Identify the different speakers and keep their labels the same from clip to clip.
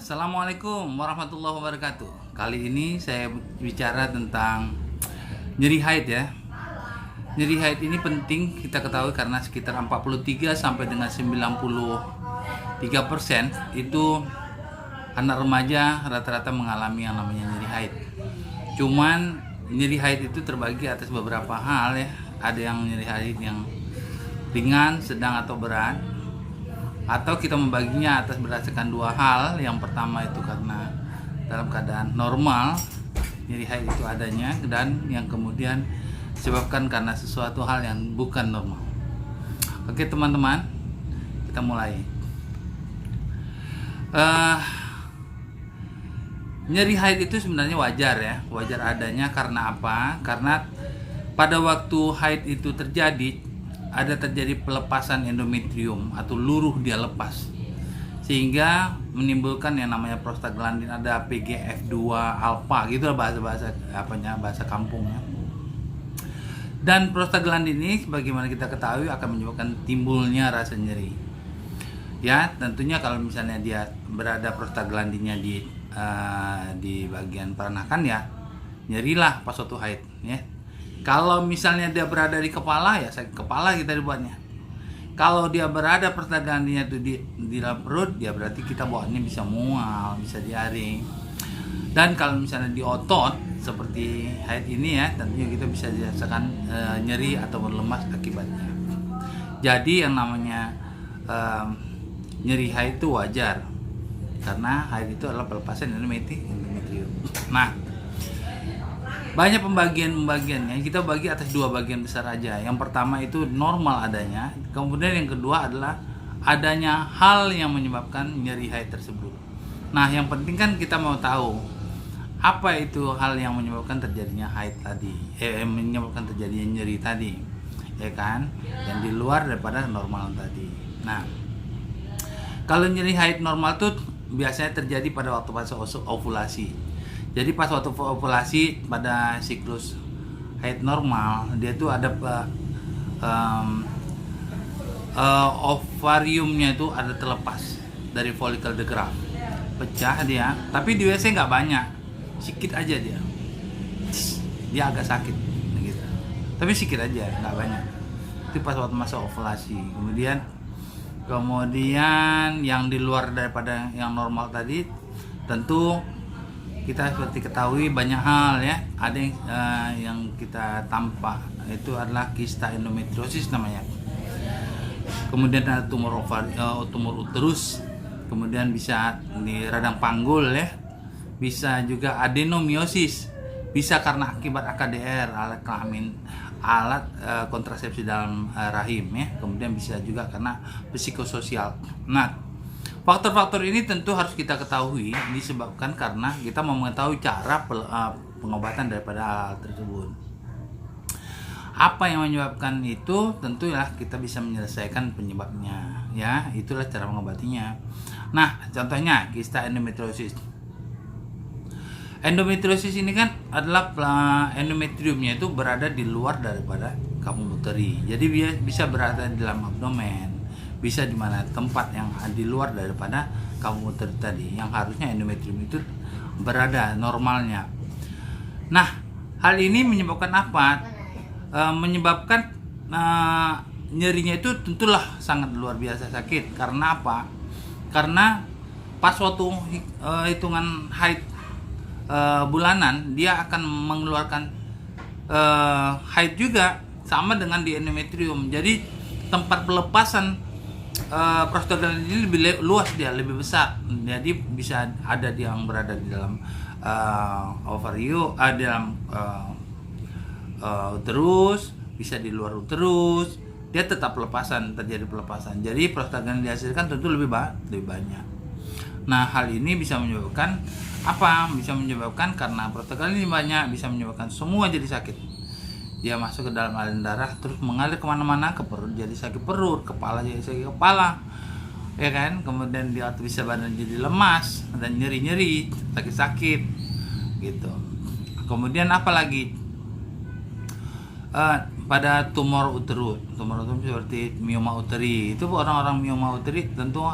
Speaker 1: Assalamualaikum warahmatullahi wabarakatuh. Kali ini saya bicara tentang nyeri haid ya. Nyeri haid ini penting kita ketahui karena sekitar 43 sampai dengan 93% itu anak remaja rata-rata mengalami yang namanya nyeri haid. Cuman nyeri haid itu terbagi atas beberapa hal ya. Ada yang nyeri haid yang ringan, sedang atau berat. Atau kita membaginya atas berdasarkan dua hal. Yang pertama itu karena dalam keadaan normal nyeri haid itu adanya, dan yang kemudian disebabkan karena sesuatu hal yang bukan normal. Oke teman-teman, kita mulai. Nyeri haid itu sebenarnya wajar ya, wajar adanya. Karena apa? Karena pada waktu haid itu terjadi pelepasan endometrium atau luruh dia lepas, sehingga menimbulkan yang namanya prostaglandin, ada PGF2 alpha gitu lah bahasa kampungnya. Dan prostaglandin ini sebagaimana kita ketahui akan menyebabkan timbulnya rasa nyeri. Ya, tentunya kalau misalnya dia berada prostaglandinnya di bagian peranakan ya nyerilah pas waktu haid ya. Kalau misalnya dia berada di kepala ya sakit kepala kita dibuatnya. Kalau dia berada prostaglandinnya itu di dalam perut, ya berarti kita buatnya bisa mual, bisa diare. Dan kalau misalnya di otot seperti haid ini ya, tentunya kita bisa dirasakan nyeri atau lemas akibatnya. Jadi yang namanya nyeri haid itu wajar karena haid itu adalah pelepasan endometrium. Nah, banyak pembagiannya. Kita bagi atas dua bagian besar aja. Yang pertama itu normal adanya, kemudian yang kedua adalah adanya hal yang menyebabkan nyeri haid tersebut. Nah, yang penting kan kita mau tahu apa itu hal yang menyebabkan terjadinya haid tadi, menyebabkan terjadinya nyeri tadi, ya kan? Yang di luar daripada normal tadi. Nah, kalau nyeri haid normal tuh biasanya terjadi pada waktu fase ovulasi. Jadi pas waktu ovulasi pada siklus haid normal, dia tuh ada ovariumnya itu ada terlepas dari follicle de Graaff, pecah dia, tapi di WC nggak banyak, sedikit aja dia agak sakit gitu, tapi sedikit aja, nggak banyak. Itu pas waktu masa ovulasi. Kemudian yang di luar daripada yang normal tadi, tentu kita seperti ketahui banyak hal ya. Ada yang kita tampak itu adalah kista endometriosis namanya. Kemudian ada tumor uterus, kemudian bisa di radang panggul ya. Bisa juga adenomiosis, bisa karena akibat AKDR, alat kelamin, alat kontrasepsi dalam rahim ya. Kemudian bisa juga karena psikososial. Nah, faktor-faktor ini tentu harus kita ketahui disebabkan karena kita mau mengetahui cara pengobatan daripada hal tersebut. Apa yang menyebabkan itu, tentulah kita bisa menyelesaikan penyebabnya ya. Itulah cara mengobatinya. Nah, contohnya kista endometriosis. Endometriosis ini kan adalah endometriumnya itu berada di luar daripada kaum uteri. Jadi bisa berada di dalam abdomen, bisa di mana tempat yang di luar daripada kaum uteri tadi, yang harusnya endometrium itu berada normalnya. Nah, hal ini menyebabkan apa? Menyebabkan nyerinya itu tentulah sangat luar biasa sakit. Karena apa? Karena pas waktu hitungan haid bulanan, dia akan mengeluarkan haid juga sama dengan di endometrium. Jadi tempat pelepasan prostaglandin ini lebih luas, dia lebih besar. Jadi bisa ada yang berada di dalam ovarium, dalam uterus, bisa di luar uterus. Dia tetap terjadi pelepasan. Jadi prostaglandin dihasilkan tentu lebih banyak. Nah, hal ini bisa menyebabkan apa? Bisa menyebabkan karena prostaglandin banyak, bisa menyebabkan semua jadi sakit. Dia masuk ke dalam aliran darah, terus mengalir kemana-mana, ke perut jadi sakit perut, kepala jadi sakit kepala, ya kan. Kemudian dia bisa badan jadi lemas dan nyeri-nyeri, sakit-sakit gitu. Kemudian apalagi pada tumor uterus seperti mioma uteri. Itu orang-orang mioma uteri tentu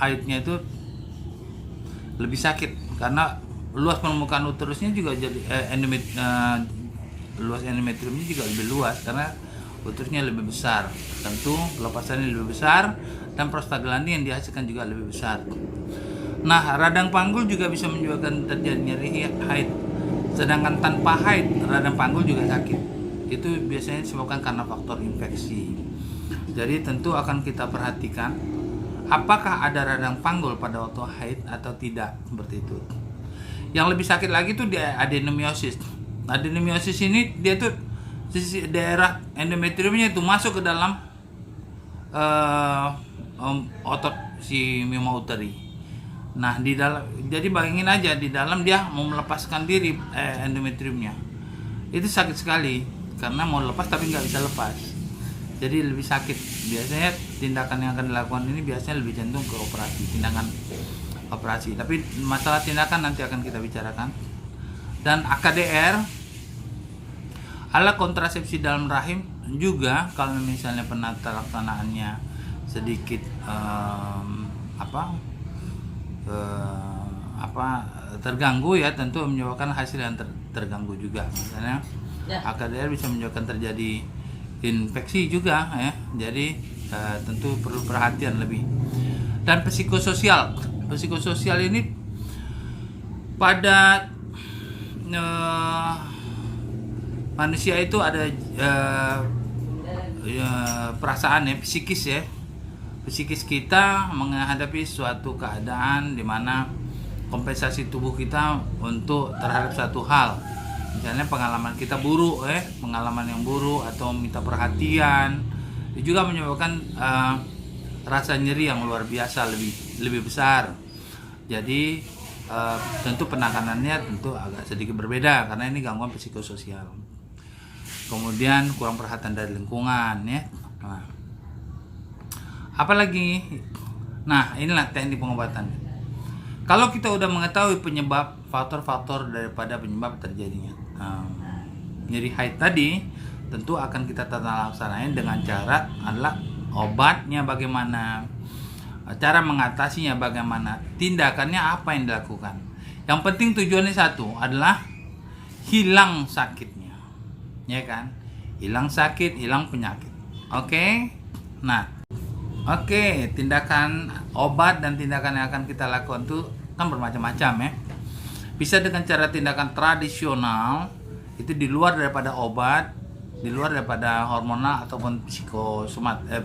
Speaker 1: haidnya itu lebih sakit karena luas permukaan uterusnya juga jadi luas endometriumnya juga lebih luas karena uterusnya lebih besar, tentu pelepasannya lebih besar dan prostaglandin yang dihasilkan juga lebih besar. Nah, radang panggul juga bisa menyebabkan terjadi nyeri haid. Sedangkan tanpa haid, radang panggul juga sakit. Itu biasanya disebabkan karena faktor infeksi. Jadi tentu akan kita perhatikan apakah ada radang panggul pada waktu haid atau tidak, seperti itu. Yang lebih sakit lagi tuh dia adenomiosis. Adenomiosis ini dia tuh sisi daerah endometriumnya itu masuk ke dalam otot si mima uteri. Nah, di dalam, jadi bayangin aja di dalam dia mau melepaskan diri endometriumnya. Itu sakit sekali karena mau lepas tapi nggak bisa lepas. Jadi lebih sakit. Biasanya tindakan yang akan dilakukan ini biasanya lebih cenderung ke operasi, tindakan operasi. Tapi masalah tindakan nanti akan kita bicarakan. Dan AKDR, alat kontrasepsi dalam rahim juga kalau misalnya penata laksanaannya sedikit terganggu ya, tentu menyebabkan hasil yang terganggu juga. Misalnya AKDR bisa menyebabkan terjadi infeksi juga ya. Jadi tentu perlu perhatian lebih. Dan psikososial ini pada manusia itu ada perasaan ya, psikis kita menghadapi suatu keadaan di mana kompensasi tubuh kita untuk terhadap satu hal, misalnya pengalaman kita buruk pengalaman yang buruk atau minta perhatian, itu juga menyebabkan rasa nyeri yang luar biasa lebih besar. Jadi tentu penanganannya tentu agak sedikit berbeda karena ini gangguan psikososial. Kemudian kurang perhatian dari lingkungan ya. Nah, apalagi, nah inilah teknik pengobatan. Kalau kita udah mengetahui penyebab, faktor-faktor daripada penyebab terjadinya nyeri haid tadi, tentu akan kita tata laksanain dengan cara adalah obatnya bagaimana, cara mengatasinya bagaimana, tindakannya apa yang dilakukan. Yang penting tujuannya satu adalah hilang sakitnya. Ya kan, hilang sakit, hilang penyakit. Oke. Nah, tindakan obat dan tindakan yang akan kita lakukan itu kan bermacam-macam ya. Bisa dengan cara tindakan tradisional, itu di luar daripada obat, di luar daripada hormonal ataupun psikososial.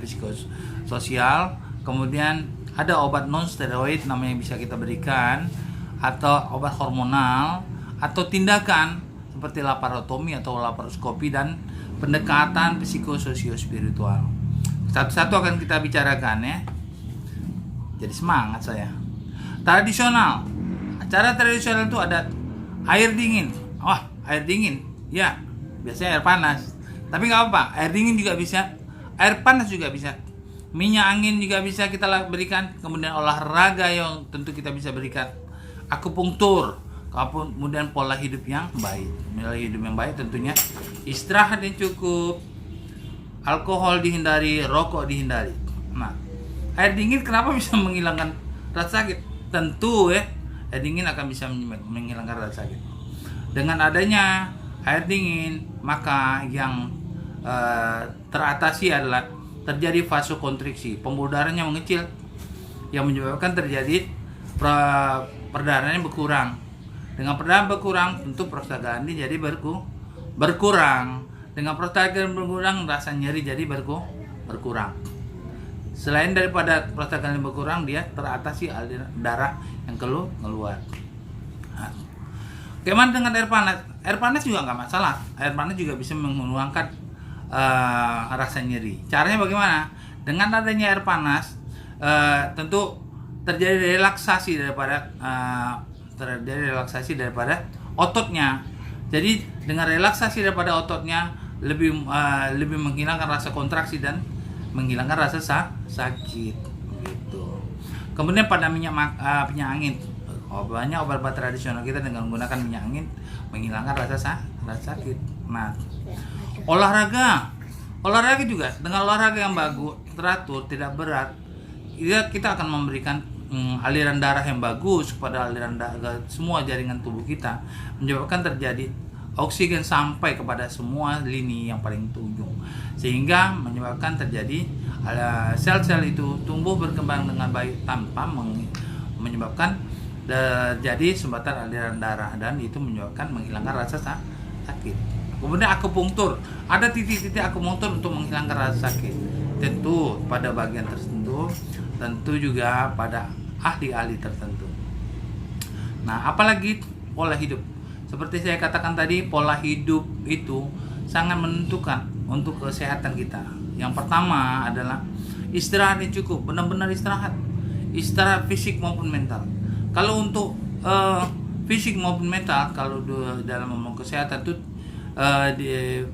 Speaker 1: Kemudian ada obat non steroid namanya yang bisa kita berikan, atau obat hormonal, atau tindakan seperti laparotomi atau laparoskopi dan pendekatan psikososio-spiritual. Satu-satu akan kita bicarakan ya. Jadi semangat saya. Tradisional. Cara tradisional itu ada air dingin. Air dingin. Ya, biasanya air panas. Tapi nggak apa, air dingin juga bisa, air panas juga bisa. Minyak angin juga bisa kita berikan. Kemudian olahraga yang tentu kita bisa berikan. Akupunktur. Kemudian pola hidup yang baik. Pola hidup yang baik tentunya istirahat yang cukup, alkohol dihindari, rokok dihindari. Nah, air dingin kenapa bisa menghilangkan rasa sakit? Tentu ya, air dingin akan bisa menghilangkan rasa sakit. Dengan adanya air dingin, maka yang teratasi adalah terjadi vasokonstriksi, pembuluh darahnya mengecil, yang menyebabkan terjadi perdarahannya berkurang. Dengan perdarahan berkurang, tentu prostaglandin jadi berkurang. Dengan prostaglandin berkurang, rasa nyeri jadi berkurang. Selain daripada prostaglandin berkurang, dia teratasi aliran darah yang keluar. Nah, bagaimana dengan air panas? Air panas juga nggak masalah. Air panas juga bisa menghilangkan rasa nyeri. Caranya bagaimana? Dengan adanya air panas, tentu terjadi relaksasi daripada ototnya. Jadi dengan relaksasi daripada ototnya lebih menghilangkan rasa kontraksi dan menghilangkan rasa sakit gitu. Kemudian pada minyak angin, banyak obat-obat tradisional kita dengan menggunakan minyak angin menghilangkan rasa sakit. Nah, olahraga juga dengan olahraga yang bagus, teratur, tidak berat, kita akan memberikan aliran darah yang bagus kepada aliran darah semua jaringan tubuh kita, menyebabkan terjadi oksigen sampai kepada semua lini yang paling ujung, sehingga menyebabkan terjadi sel-sel itu tumbuh berkembang dengan baik tanpa menyebabkan terjadi sumbatan aliran darah, dan itu menyebabkan menghilangkan rasa sakit. Kemudian akupunktur, ada titik-titik akupunktur untuk menghilangkan rasa sakit, tentu pada bagian tertentu, tentu juga pada ahli-ahli tertentu. Nah, apalagi pola hidup. Seperti saya katakan tadi, pola hidup itu sangat menentukan untuk kesehatan kita. Yang pertama adalah istirahat yang cukup, benar-benar istirahat fisik maupun mental. Kalau untuk fisik maupun mental, kalau dalam ngomong kesehatan itu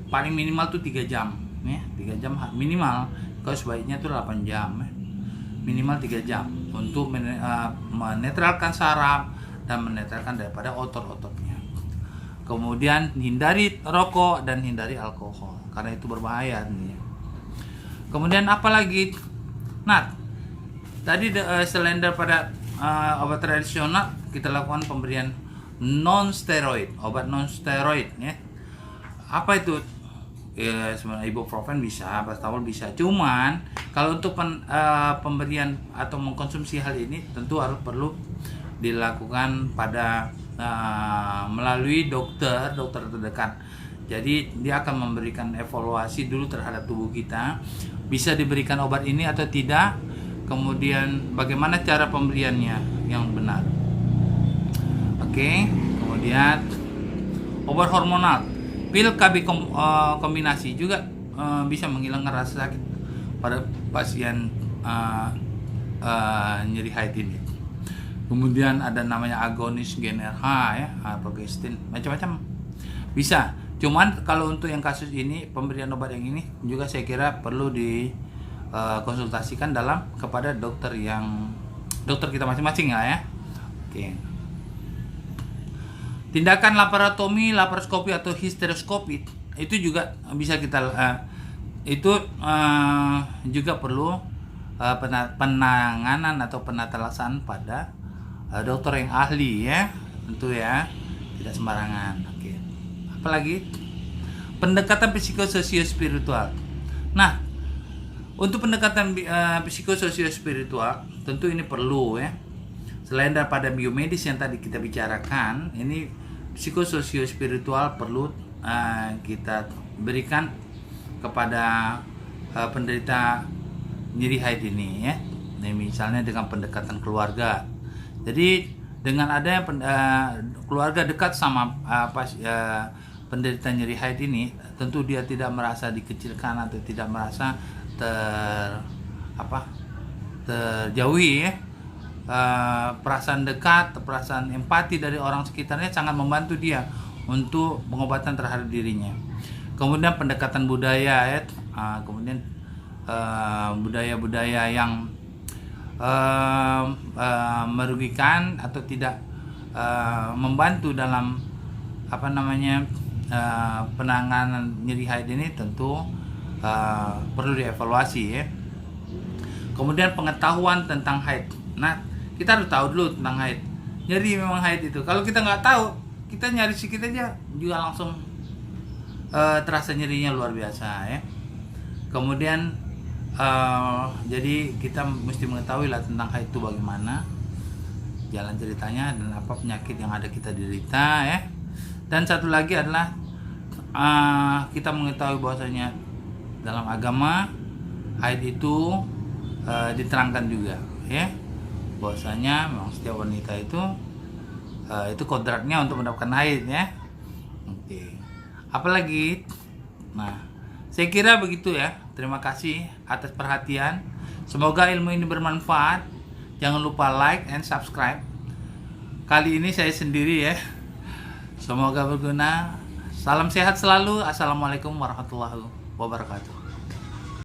Speaker 1: paling minimal tuh 3 jam, ya, 3 jam minimal. Kalau sebaiknya tuh 8 jam, ya. Minimal 3 jam untuk menetralkan saraf dan menetralkan daripada otot-ototnya. Kemudian hindari rokok dan hindari alkohol karena itu berbahaya nih. Kemudian apalagi? Nah, tadi selain daripada obat tradisional, kita lakukan pemberian non steroid, obat non steroid, ya. Apa itu? Ya, sebenarnya ibuprofen bisa, paracetamol bisa. Cuman kalau untuk pemberian atau mengkonsumsi hal ini tentu harus perlu dilakukan pada melalui dokter terdekat. Jadi dia akan memberikan evaluasi dulu terhadap tubuh kita, bisa diberikan obat ini atau tidak, kemudian bagaimana cara pemberiannya yang benar. Oke, kemudian obat hormonal, pil KB kombinasi juga bisa menghilangkan rasa sakit pada pasien nyeri haid ini. Kemudian ada namanya agonis GnRH, ya, progestin, macam-macam bisa. Cuman kalau untuk yang kasus ini, pemberian obat yang ini juga saya kira perlu dikonsultasikan kepada dokter kita masing-masing ya. Oke. Tindakan laparoskopi atau histeroskopi itu juga bisa kita juga perlu penanganan atau penata laksanaan pada dokter yang ahli, ya, tentu ya, tidak sembarangan. Oke. Apalagi pendekatan psikososio spiritual. Nah, untuk pendekatan psikososio spiritual tentu ini perlu, ya. Selain daripada biomedis yang tadi kita bicarakan, ini psikososio spiritual perlu kita berikan kepada penderita nyeri haid ini, ya. Nah, misalnya dengan pendekatan keluarga. Jadi dengan adanya keluarga dekat sama penderita nyeri haid ini, tentu dia tidak merasa dikecilkan atau tidak merasa terjauhi, ya. Perasaan dekat, perasaan empati dari orang sekitarnya sangat membantu dia untuk pengobatan terhadap dirinya. Kemudian pendekatan budaya, ya. Kemudian budaya-budaya yang merugikan atau tidak membantu dalam penanganan nyeri haid ini tentu perlu dievaluasi, ya. Kemudian pengetahuan tentang haid. Nah, kita harus tahu dulu tentang haid. Nyeri memang haid itu. Kalau kita nggak tahu, kita nyari sedikit aja juga langsung terasa nyerinya luar biasa, ya. Kemudian jadi kita mesti mengetahui lah tentang haid itu bagaimana jalan ceritanya dan apa penyakit yang ada kita derita, ya. Dan satu lagi adalah kita mengetahui bahwasanya dalam agama haid itu diterangkan juga, ya, bahwasanya memang setiap wanita itu kodratnya untuk mendapatkan haid, ya. Oke. Apalagi, nah, saya kira begitu, ya. Terima kasih atas perhatian. Semoga ilmu ini bermanfaat. Jangan lupa like and subscribe. Kali ini saya sendiri, ya. Semoga berguna. Salam sehat selalu. Assalamualaikum warahmatullahi wabarakatuh.